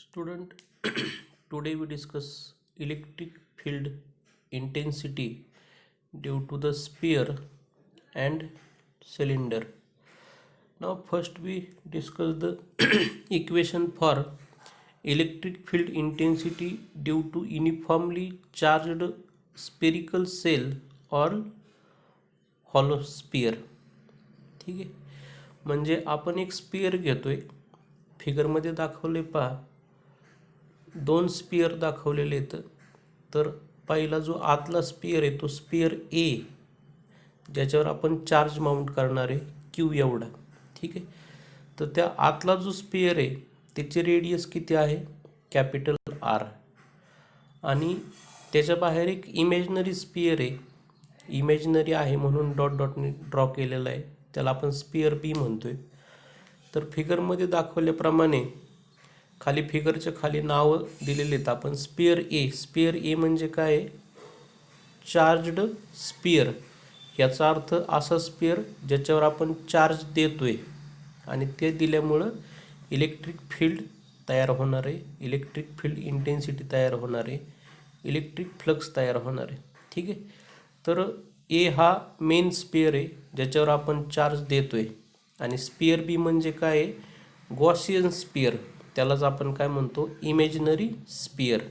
Student, today we discuss electric field intensity due to the sphere and cylinder. Now first we discuss the equation for electric field intensity due to uniformly charged spherical cell or hollow sphere. ठीक आहे, म्हणजे आपण एक sphere घेतोय, फिगरमध्ये दाखवले पहा दोन sphere दाखवलेले आहेत. तर पहिला जो आतला स्पियर आहे तो स्पियर ए, ज्याच्यावर आपण चार्ज माउंट करणार आहे क्यू एवढा. ठीक आहे, तर त्या आतला जो स्पियर आहे त्याची रेडियस किती आहे, कॅपिटल आर. आणि त्याच्या बाहेर एक इमॅजिनरी स्पियर आहे, इमॅजिनरी आहे म्हणून डॉट डॉटने ड्रॉ केलेला आहे, त्याला आपण स्पियर बी म्हणतोय. तर फिगरमध्ये दाखवल्याप्रमाणे खाली फिगरच्या खाली नावं दिलेले आहेत. आपण स्पियर ए, स्पियर ए म्हणजे काय, चार्जड स्पियर. याचा अर्थ असा स्पियर ज्याच्यावर आपण चार्ज देतोय आणि ते दिल्यामुळं इलेक्ट्रिक फील्ड तयार होणार आहे, इलेक्ट्रिक फील्ड इंटेन्सिटी तयार होणार आहे, इलेक्ट्रिक फ्लक्स तयार होणार आहे. ठीक आहे, तर ए हा मेन स्पियर आहे ज्याच्यावर आपण चार्ज देतोय. आणि स्पियर बी म्हणजे काय, गॉसियन स्पियर, त्यालाच आपण काय म्हणतो, इमॅजिनरी स्पियर.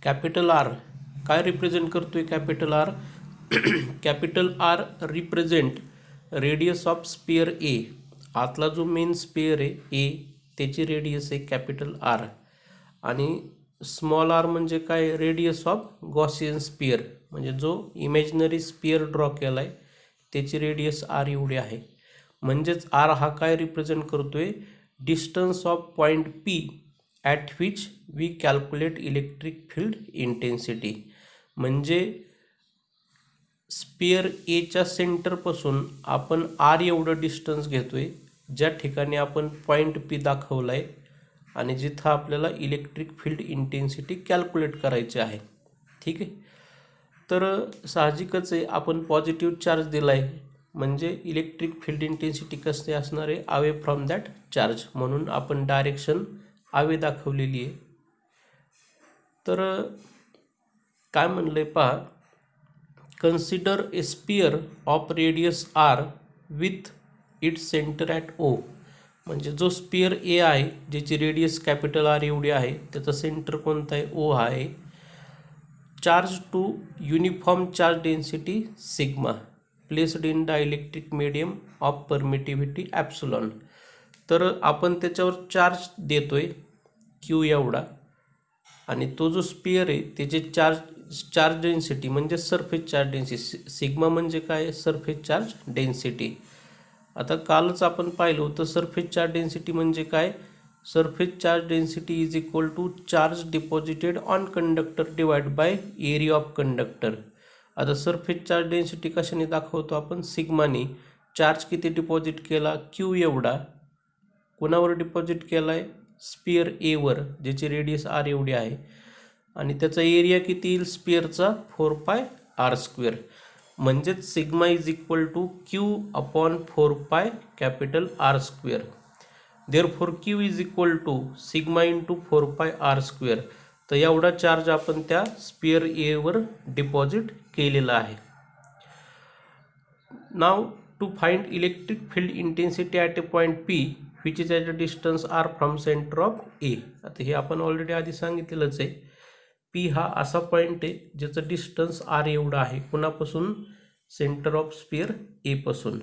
कॅपिटल आर काय रिप्रेझेंट करतोय, capital R capital R represent radius of sphere A. आतला जो मेन स्पियर आहे ए, त्याची रेडियस आहे कॅपिटल आर. आणि स्मॉल आर म्हणजे काय, रेडियस ऑफ गॉसियन स्पियर, म्हणजे जो इमॅजिनरी स्पियर ड्रॉ केला आहे त्याची रेडियस आर एवढी आहे. म्हणजेच आर हा काय रिप्रेझेंट करतोय, distance of point P at which we calculate electric field intensity. म्हणजे स्पियर एच्या सेंटरपासून आपण आर एवढं डिस्टन्स घेतोय, ज्या ठिकाणी आपण पॉईंट पी दाखवला आहे आणि जिथं आपल्याला इलेक्ट्रिक फील्ड इंटेन्सिटी कॅल्क्युलेट करायची आहे. ठीक आहे, तर साहजिकच आहे आपण पॉझिटिव्ह चार्ज दिला आहे म्हणजे इलेक्ट्रिक फील्ड इंटेन्सिटी कसे असणार आहे, अवे फ्रॉम दॅट चार्ज, म्हणून आपण डायरेक्शन अवे दाखवलेली आहे. तर काय म्हणलं आहे पहा, consider a sphere of radius R with its centre at O. म्हणजे जो स्पियर ए आहे ज्याची रेडियस कॅपिटल आर एवढी आहे, त्याचा सेंटर कोणता आहे, ओ हा आहे. Charge to uniform charge density sigma placed in dielectric medium of permittivity epsilon. तर आपण त्याच्यावर चार्ज देतोय क्यू एवढा, आणि तो जो स्पियर आहे त्याचे चार्ज डेन्सिटी म्हणजे सरफेस चार्ज डेन्सिटी, सिग्मा म्हणजे काय, सरफेस चार्ज डेन्सिटी. आता कालच आपण पाहिलं होतं सरफेस चार्ज डेन्सिटी म्हणजे काय, surface charge density is equal to charge deposited on conductor divide by area of conductor. आता सरफेस चार्ज डेन्सिटी कशाने दाखवतो आपण, सिग्माने. चार्ज किती डिपॉझिट केला, क्यू एवढा. कोणावर डिपॉझिट केला आहे, स्पियर एवर, ज्याची रेडियस आर एवढी आहे. आणि त्याचा एरिया किती येईल स्पियरचा, 4πr². म्हणजेच sigma is equal to Q upon 4πR². Therefore Q is equal to sigma into 4πR². तर एवढा चार्ज आपण त्या स्पियर एवर डिपॉझिट केलेला आहे. Now to find electric field intensity at a point P which is at a distance R from centre of A. आता हे आपण already आधी सांगितलेलंच आहे, पी हा असा पॉईंट आहे ज्याचं डिस्टन्स आर एवढं आहे, कुणापासून, सेंटर ऑफ स्पियर ए पासून.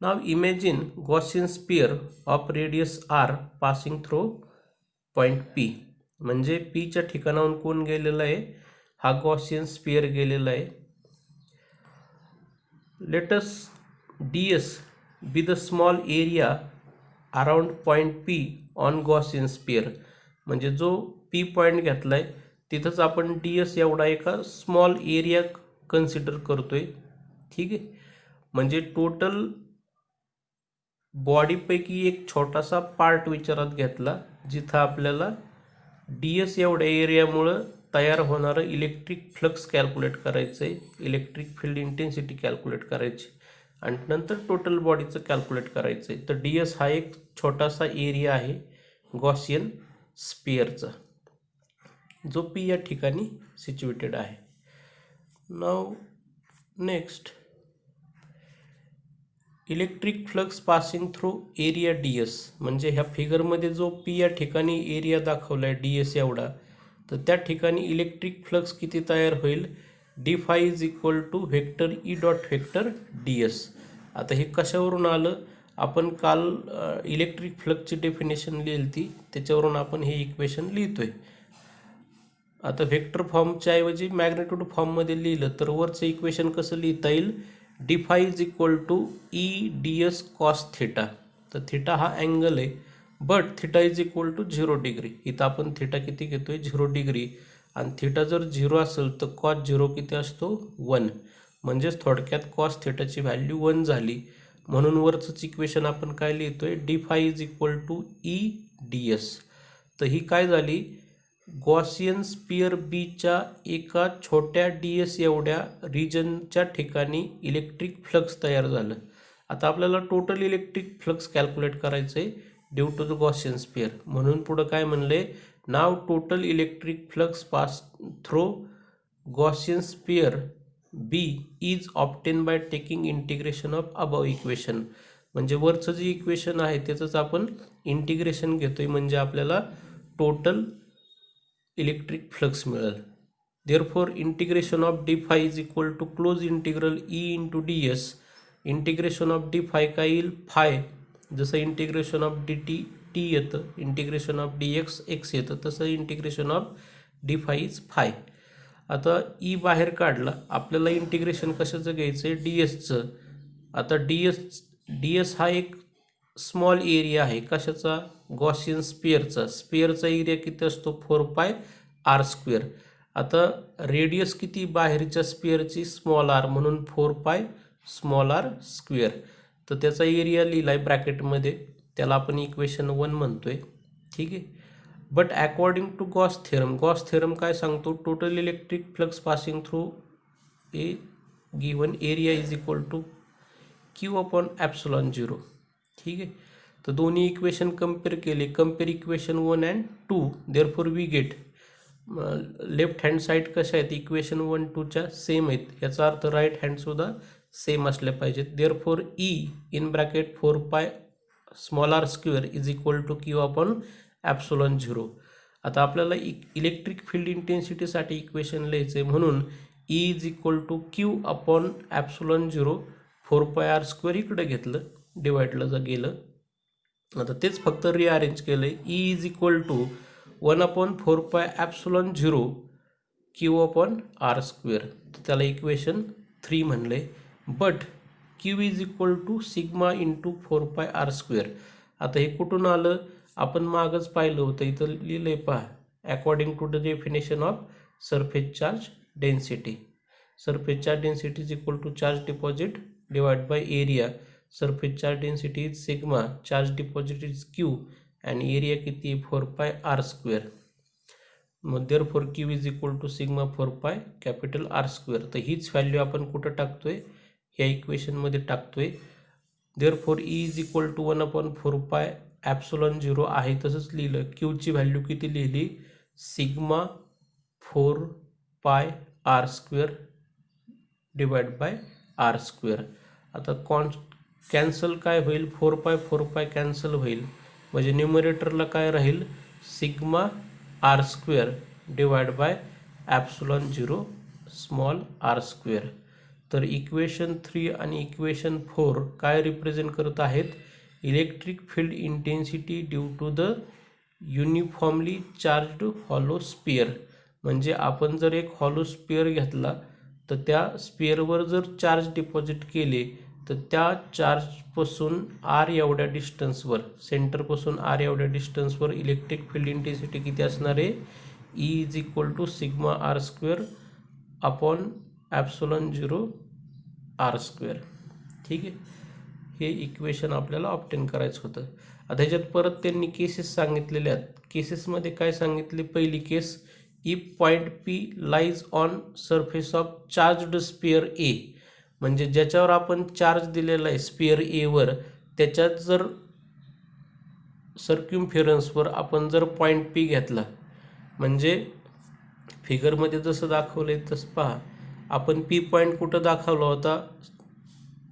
Now imagine Gaussian sphere of radius R passing through point P. म्हणजे पीच्या ठिकाणाहून कोण गेलेला आहे, हा गॉसियन स्पियर गेलेला आहे. Let's D S be the small area around point P on Gaussian sphere. म्हणजे जो पी पॉईंट घेतला आहे तिथंच आपण डी एस एवढा एका स्मॉल एरिया कन्सिडर करतोय. ठीक आहे, म्हणजे टोटल बॉडीपैकी एक छोटासा पार्ट विचारात घेतला जिथं आपल्याला डी एस एवढ्या एरियामुळं तयार होणारं इलेक्ट्रिक फ्लक्स कॅल्क्युलेट करायचं आहे, इलेक्ट्रिक फील्ड इंटेन्सिटी कॅल्क्युलेट करायची, आणि नंतर टोटल बॉडीचं कॅल्क्युलेट करायचं आहे. तर डी एस हा एक छोटासा एरिया आहे गॉसियन स्पियरचा, जो पी या ठिकाणी सिच्युएटेड आहे. Now next, electric flux passing through area D S. म्हणजे ह्या फिगरमध्ये जो पी या ठिकाणी एरिया दाखवला आहे डी एस एवढा, तर त्या ठिकाणी इलेक्ट्रिक फ्लक्स किती तयार होईल, D phi is equal to vector E dot vector D S. आता हे कशावरून आलं, आपण काल इलेक्ट्रिक फ्लक्सची डेफिनेशन लिहिली ती, त्याच्यावरून आपण हे इक्वेशन लिहितोय. आता व्हेक्टर फॉर्मच्या ऐवजी मॅग्नेट्यूड फॉर्ममध्ये लिहिलं तर वरचं इक्वेशन कसं लिहिता येईल, D phi is equal to E D S cos theta. तर थिटा हा अँगल आहे, but theta is equal to 0 degree. इथं आपण थिटा किती घेतोय, 0 डिग्री. आणि थिटा जर 0 असेल तर कॉस 0 किती असतो, 1. म्हणजेच थोडक्यात कॉस थिटाची व्हॅल्यू 1 झाली. म्हणून वरचंच इक्वेशन आपण काय लिहितोय, D phi is equal to E D S. तर ही काय झाली, गॉसियन स्पियर बीच्या एका छोट्या डी एस एवढ्या रिजनच्या ठिकाणी इलेक्ट्रिक फ्लक्स तयार झालं. आता आपल्याला टोटल इलेक्ट्रिक फ्लक्स कॅल्क्युलेट करायचं आहे due to the Gaussian sphere. म्हणून पुढं काय म्हणले, now total electric flux pass through Gaussian sphere be is obtain by taking integration of above equation. म्हणजे वरचं जे इक्वेशन आहे त्याचंच आपण इंटिग्रेशन घेतोय, म्हणजे आपल्याला टोटल इलेक्ट्रिक फ्लक्स मिळेल. Therefore integration of D phi is equal to closed integral E into D S. Integration of D phi काय येईल, फाय. जसं integration of D T T येतं, integration of D X X येतं, तसं integration of D phi is phi. आता E बाहेर काढला, आपल्याला इंटिग्रेशन कशाचं घ्यायचं आहे, डी एसचं. आता डी एस हा एक स्मॉल एरिया आहे, कशाचा, गॉसियन स्पियरचा. स्पियरचा एरिया किती असतो, 4 आर स्क्वेअर. आता रेडियस किती बाहेरच्या स्पियरची, स्मॉल आर, म्हणून 4 स्मॉल आर स्क्वेअर. तर त्याचा एरिया लिहिला आहे ब्रॅकेटमध्ये, त्याला आपण इक्वेशन 1 म्हणतोय. ठीक आहे. But according to Gauss theorem काय सांगतो, total electric flux passing through a given area is equal to Q upon epsilon 0. ठीक आहे. तर दोन्ही इक्वेशन कम्पेअर केले, compare equation 1 and 2. Therefore we get, left hand side कशा आहेत, इक्वेशन 1 2च्या सेम आहेत, याचा अर्थ राईट हँडसुद्धा सेम असल्या पाहिजेत. Therefore E in bracket 4 small r square is equal to Q upon epsilon 0. आता आपल्याला इलेक्ट्रिक फील्ड इंटेन्सिटीसाठी इक्वेशन लिहायचं आहे, म्हणून E is equal to Q upon epsilon 0. 4 R square इकडे घेतलं, डिवाइडला जर गेलं. आता तेच फक्त रिअरेंज केलं आहे, E is equal to 1/4 epsilon 0 Q upon R square. तर त्याला इक्वेशन 3 म्हणलं आहे. But Q is equal to sigma into 4 R square. आता हे कुठून आलं, आपण मागच पाहिलं होतं, इथं लिहिलं आहे पहा, according to the definition of surface charge density. Surface charge density is equal to charge deposit divide by area. Surface charge density is sigma, charge deposit is Q, आणि एरिया किती आहे, 4 आर स्क्वेअर. मग therefore Q is equal to sigma 4 capital R square. तर हीच value आपण कुठं टाकतोय, या इक्वेशनमध्ये टाकतोय. Therefore E is equal to 1/4 epsilon 0 आहे तसंच लिहिलं. क्यूची व्हॅल्यू किती लिहिली, sigma 4 R square divide by R square. आता कॅन्सल काय होईल, 4 कॅन्सल होईल, म्हणजे न्यूमरेटरला काय राहील, sigma R square divide by epsilon 0 small r square. तर इक्वेशन 3 आणि इक्वेशन 4 काय रिप्रेझेंट करत आहेत, electric field intensity due to the uniformly charged hollow sphere. म्हणजे आपण जर एक हॉलो स्पियर घेतला, तर त्या स्पियरवर जर चार्ज डिपॉझिट केले, तर त्या चार्जपासून आर एवढ्या डिस्टन्सवर, सेंटरपासून आर एवढ्या डिस्टन्सवर इलेक्ट्रिक फील्ड इंटेन्सिटी किती असणार आहे, E is equal to sigma R square upon epsilon 0 r square. ठीक आहे. हे इक्वेशन आपल्याला ऑब्टेन करायचं होतं. आता ह्याच्यात परत त्यांनी केसेस सांगितलेल्या आहेत. केसेसमध्ये काय सांगितले, पहिली case, if point P lies on surface of charged sphere A. म्हणजे ज्याच्यावर आपण चार्ज दिलेला आहे स्पियर एवर, त्याच्यात जर सर्क्युम्फरन्सवर आपण जर पॉईंट पी घेतला, म्हणजे फिगरमध्ये जसं दाखवलं आहे तसं पहा, आपण पी पॉईंट कुठं दाखवला होता,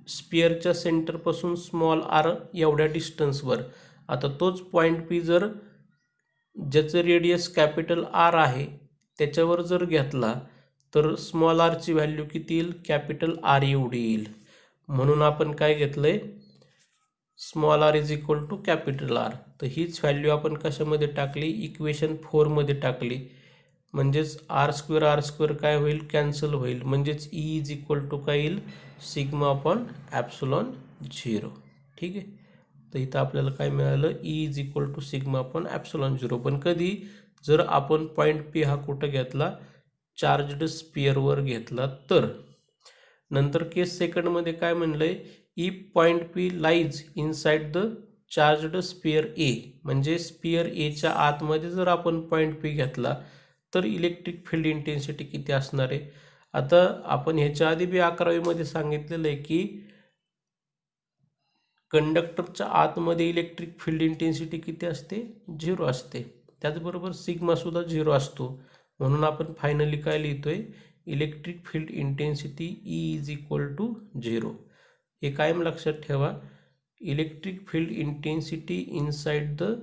स्पिअरच्या सेंटरपासून स्मॉल आर एवढ्या डिस्टन्सवर. आता तोच पॉईंट पी जर ज्याचं रेडियस कॅपिटल आर आहे त्याच्यावर जर घेतला तर स्मॉल आरची व्हॅल्यू किती येईल, कॅपिटल आर एवढी येईल. म्हणून आपण काय घेतलं आहे, small R is equal to capital R. तर हीच व्हॅल्यू आपण कशामध्ये टाकली, इक्वेशन 4मध्ये टाकली. म्हणजेच आर स्क्वेअर काय होईल, कॅन्सल होईल. म्हणजेच ई इज इक्वल टू काय येईल, सिग्मा अपॉन ॲप्सिलॉन 0. ठीक आहे. तर इथं आपल्याला काय मिळालं, E is equal to sigma upon epsilon 0. पण कधी जर आपण पॉईंट पी हा कुठं घेतला, चार्जड स्पिअरवर घेतला तर. नंतर केस सेकंडमध्ये काय म्हणलंय, if point P lies inside the charged sphere A, म्हणजे स्पिअर एच्या आतमध्ये जर आपण पॉईंट पी घेतला तर इलेक्ट्रिक फील्ड इंटेन्सिटी किती असणार आहे. आता आपण ह्याच्या आधी बी 11वीमध्ये सांगितलेलं आहे की कंडक्टरच्या आतमध्ये इलेक्ट्रिक फील्ड इंटेन्सिटी किती असते, 0 असते. त्याचबरोबर सिग्मासुद्धा 0 असतो. म्हणून आपण फायनली काय लिहितोय, electric field intensity E is equal to 0. हे कायम लक्षात ठेवा, electric field intensity inside the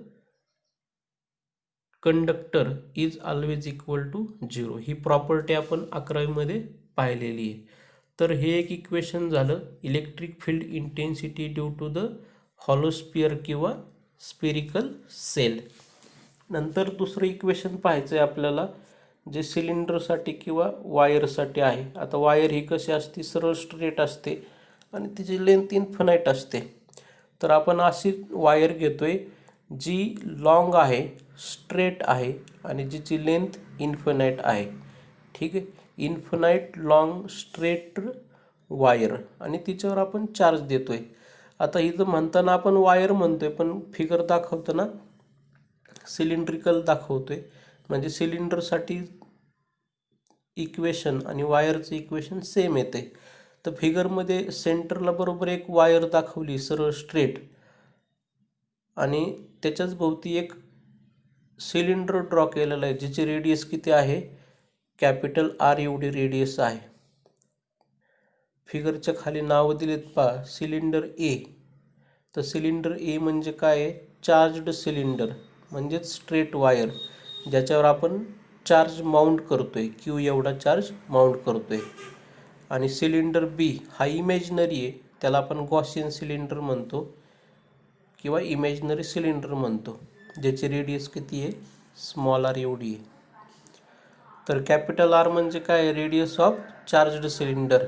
conductor is always equal to 0. ही प्रॉपर्टी आपण 11वीमध्ये पाहिलेली आहे. तर हे एक इक्वेशन झालं, electric field intensity due to the hollow sphere किंवा स्पेरिकल सेल. नंतर दुसरं इक्वेशन पाहायचं आहे आपल्याला, जे सिलेंडरसाठी किंवा वायरसाठी आहे. आता वायर ही कशी असते, सरळ स्ट्रेट असते आणि तिची लेंथ इन्फिनाइट असते. तर आपण अशी वायर घेतोय जी लॉंग आहे, स्ट्रेट आहे आणि जिची लेंथ इन्फिनाइट आहे. ठीक आहे, इन्फिनाइट लॉंग स्ट्रेट वायर, आणि तिच्यावर आपण चार्ज देतोय. आता इथं म्हणताना आपण वायर म्हणतोय पण फिगर दाखवताना सिलेंड्रिकल दाखवतोय. म्हणजे सिलेंडरसाठी इक्वेशन आणि वायरचं इक्वेशन सेम येते. तर फिगरमध्ये सेंटरला बरोबर एक वायर दाखवली सरळ स्ट्रेट, आणि त्याच्याच भोवती एक सिलेंडर ड्रॉ केलेलं आहे जिचे रेडियस किती आहे, कॅपिटल आर एवढी रेडियस आहे. फिगरच्या खाली नावं दिलेत पहा, सिलेंडर ए. तर सिलेंडर ए म्हणजे काय आहे, चार्जड सिलेंडर, म्हणजेच स्ट्रेट वायर ज्याच्यावर आपण चार्ज माउंट करतोय, क्यू एवढा चार्ज माउंट करतोय. आणि सिलेंडर बी हा इमॅजिनरी आहे, त्याला आपण गॉसियन सिलेंडर म्हणतो किंवा इमॅजिनरी सिलेंडर म्हणतो, ज्याची रेडियस किती आहे, स्मॉल आर एवढी आहे. तर कॅपिटल आर म्हणजे काय, रेडियस ऑफ चार्जड सिलेंडर,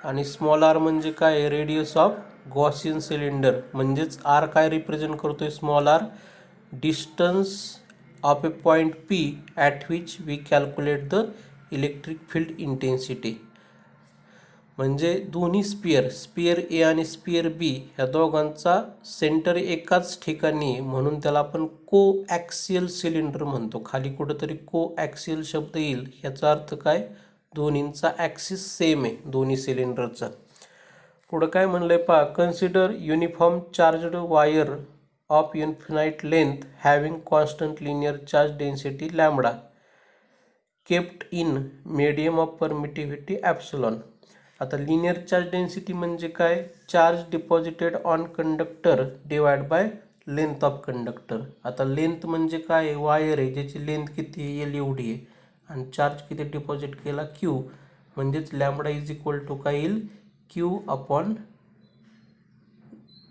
आणि स्मॉल आर म्हणजे काय, रेडियस ऑफ गॉसियन सिलेंडर. म्हणजेच आर काय रिप्रेझेंट करतोय, small R, distance of a point P at which we calculate the electric field intensity. म्हणजे दोन्ही स्पिअर ए आणि स्पिअर बी ह्या दोघांचा सेंटर एकाच ठिकाणी आहे, म्हणून त्याला आपण को ॲक्सियल सिलेंडर म्हणतो. खाली कुठंतरी को ॲक्सियल शब्द येईल, ह्याचा अर्थ काय, दोन्हींचा ॲक्सिस सेम आहे दोन्ही सिलेंडरचा. पुढं काय म्हणलंय पहा, consider uniform charged wire of infinite length having constant linear charge density lambda kept in medium of permittivity epsilon. आता लिनियर चार्ज डेन्सिटी म्हणजे काय, charge deposited on conductor divide by length of conductor. आता length म्हणजे काय, wire आहे ज्याची length किती आहे, एल एवढी आहे, आणि चार्ज किती डिपॉझिट केला, क्यू. म्हणजेच लॅम्बडा इज इक्वल टू काय येईल, क्यू अपॉन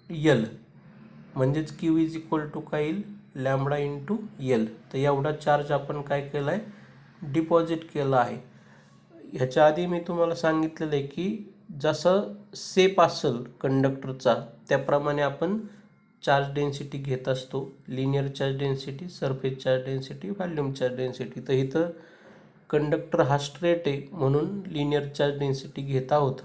एल. म्हणजेच क्यू इज इक्वल टू काय येईल, लॅम्बडा इंटू एल. तर एवढा चार्ज आपण काय केला आहे, डिपॉझिट केला आहे. ह्याच्या आधी मी तुम्हाला सांगितलेलं आहे की जसं सेप असेल कंडक्टरचा त्याप्रमाणे आपण चार्ज डेन्सिटी घेत असतो, linear charge density, surface charge density, volume charge density. तर इथं कंडक्टर हा स्ट्रेट आहे म्हणून लिनियर चार्ज डेन्सिटी घेत आहोत.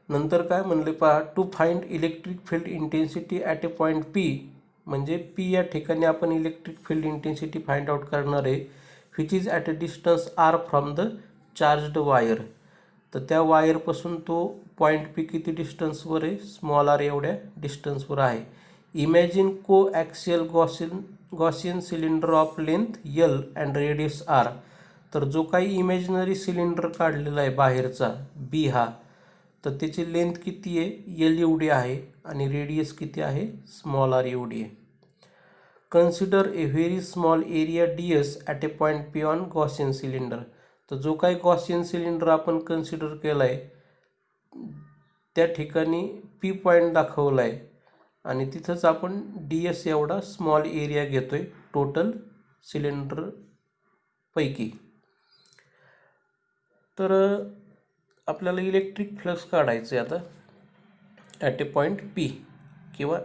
नंतर काय म्हणले पहा, to find electric field intensity at a point P, म्हणजे पी या ठिकाणी आपण electric field intensity find out करणार आहे, which is at a distance r from the charged wire. तर त्या वायरपासून तो पॉईंट पी किती डिस्टन्सवर आहे, स्मॉल आर एवढ्या डिस्टन्सवर आहे. Imagine coaxial Gaussian cylinder of length L and radius R. तर जो काही इमॅजिनरी सिलेंडर काढलेला आहे बाहेरचा बी हा, तर त्याची लेंथ किती आहे, एल एवढी आहे आणि रेडियस किती आहे, स्मॉल आर एवढी आहे. Consider A very small area D S at a point P on Gaussian cylinder. तर जो काही गॉसियन सिलेंडर आपण कन्सिडर केला आहे त्या ठिकाणी पी पॉईंट दाखवला आहे आणि तिथंच आपण डी एस एवढा स्मॉल एरिया घेतो आहे टोटल सिलेंडरपैकी. तर आपल्याला इलेक्ट्रिक फ्लक्स काढायचं आहे आता ॲट ए पॉईंट पी किंवा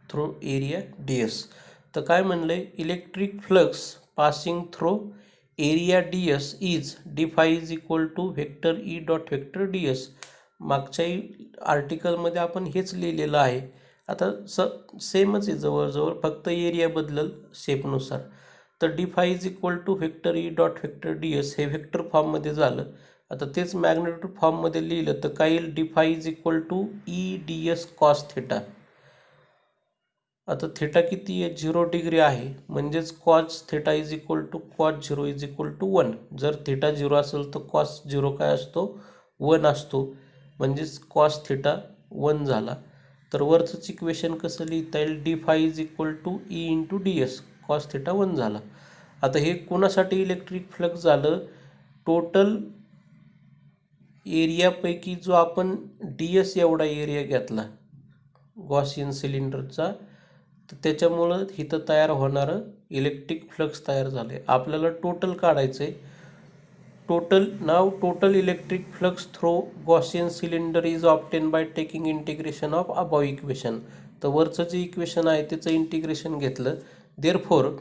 थ्रो एरिया डी एस. तर काय म्हणलं आहे, electric flux passing through area D S is D phi is equal to vector E dot vector D S. मागच्याही आर्टिकलमध्ये आपण हेच लिहिलेलं आहे. आता सेमच आहे जवळजवळ, फक्त एरिया बदलल शेपनुसार. तर D phi is equal to vector E dot vector D S हे व्हेक्टर फॉर्ममध्ये झालं. आता तेच मॅग्नेटिक फॉर्ममध्ये लिहिलं तर काय येईल, D phi is equal to E D S cos theta. आता थिटा किती आहे, 0 डिग्री आहे, म्हणजेच cos theta is equal to cos 0 is equal to 1. जर थिटा 0 असेल तर कॉस 0 काय असतो, 1 असतो, म्हणजेच कॉस थिटा 1 झाला. तर वरचंच इक्वेशन कसं लिहिता येईल, D phi is equal to E into D S cos theta 1 झाला. आता हे कोणासाठी इलेक्ट्रिक फ्लक्स झालं, टोटल एरियापैकी जो आपण डी एस एवढा एरिया घेतला गॉसियन सिलेंडरचा, तर त्याच्यामुळं इथं तयार होणारं इलेक्ट्रिक फ्लक्स तयार झाले. आपल्याला टोटल काढायचं आहे. Total electric flux through Gaussian cylinder is obtain by taking integration of above equation. तर वरचं जे इक्वेशन आहे त्याचं इंटिग्रेशन घेतलं. Therefore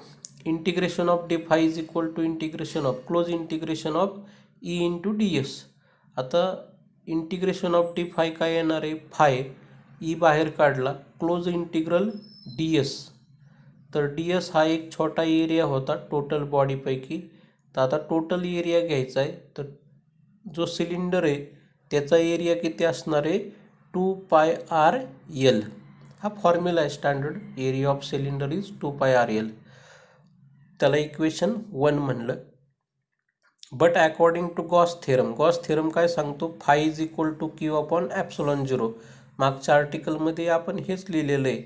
integration of D phi is equal to integration of close integration of E into D S. आता integration of D phi काय येणार आहे, फाय ई बाहेर काढला, क्लोज इंटिग्रल डी एस. तर डी एस हा एक छोटा एरिया होता टोटल बॉडीपैकी. तर आता टोटल एरिया घ्यायचा आहे. तर जो सिलेंडर आहे त्याचा एरिया किती असणार आहे, 2 पाय आर एल. हा फॉर्म्युला आहे standard, area of cylinder is 2 pi R L. त्याला इक्वेशन 1 म्हणलं. But according to Gauss theorem काय सांगतो, phi is equal to Q upon epsilon 0. मागच्या आर्टिकलमध्ये आपण हेच लिहिलेलं आहे.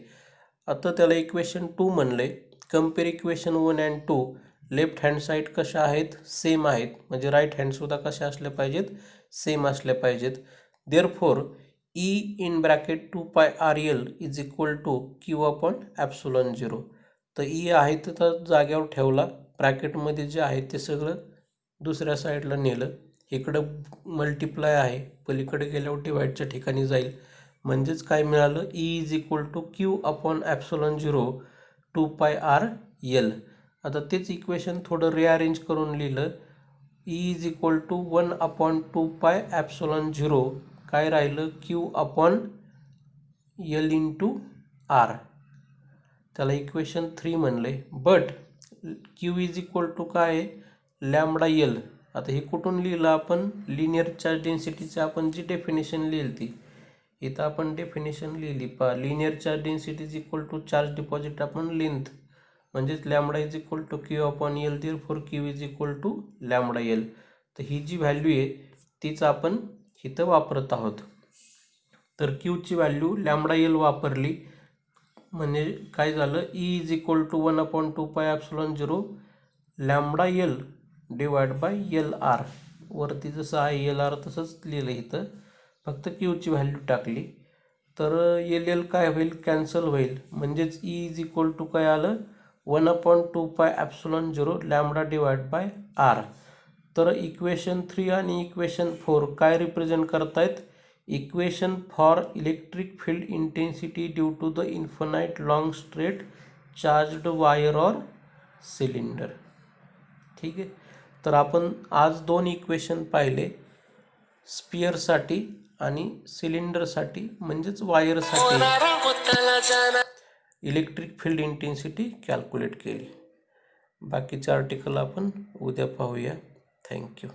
आता त्याला इक्वेशन 2 म्हणलं आहे. Compare equation 1 and 2. Left hand side कशा आहेत, सेम आहेत, म्हणजे राईट हँडसुद्धा कशा असल्या पाहिजेत, सेम असल्या पाहिजेत. Therefore E in bracket 2 pi R L is equal to Q upon epsilon 0. तर ई आहे तर जाग्यावर ठेवला, ब्रॅकेटमध्ये जे आहे ते सगळं दुसऱ्या साईडला नेलं. इकडं मल्टिप्लाय आहे, पलीकडे गेल्यावर डिवाईडच्या ठिकाणी जाईल, म्हणजेच काय मिळालं, E is equal to Q upon epsilon 0 2 pi R L. आता तेच इक्वेशन थोडं रिअरेंज करून लिहिलं. E is equal to 1 upon 2 pi epsilon 0 काय राहिलं, Q upon L into R. त्याला इक्वेशन 3 म्हणले. But Q is equal to काय आहे, लॅम्बडा एल. आता हे कुठून लिहिलं आपण, लिनियर चार्ज डेन्सिटीचं आपण जी डेफिनेशन लिहिली ती इथं आपण डेफिनेशन लिहिली linear charge density is equal to charge deposit आपण लेंथ, म्हणजेच lambda is equal to Q upon L. Therefore Q is equal to lambda L. तर ही जी व्हॅल्यू आहे तीच आपण इथं वापरत आहोत. तर क्यूची व्हॅल्यू लॅम्बडा एल वापरली म्हणजे काय झालं, E is equal to 1 upon 2 pi epsilon 0 lambda L divide by L R. वरती जसं आहे एल आर तसंच लिहिलं इथं, फक्त क्यूची व्हॅल्यू टाकली. तर एल एल काय होईल, कॅन्सल होईल, म्हणजेच ई इज इक्वल टू काय आलं, 1 upon 2 pi epsilon 0 lambda divide by R. तर इक्वेशन 3 आणि इक्वेशन 4 काय रिप्रेझेंट करतायत, equation for electric field intensity due to the infinite long straight charged wire or cylinder. ठीक आहे. तर आपण आज 2 इक्वेशन पाहिले, स्पियरसाठी आणि सिलेंडरसाठी म्हणजेच वायरसाठी इलेक्ट्रिक फील्ड इंटेन्सिटी कॅल्क्युलेट केली. बाकीचे आर्टिकल आपण उद्या पाहूया. थँक्यू.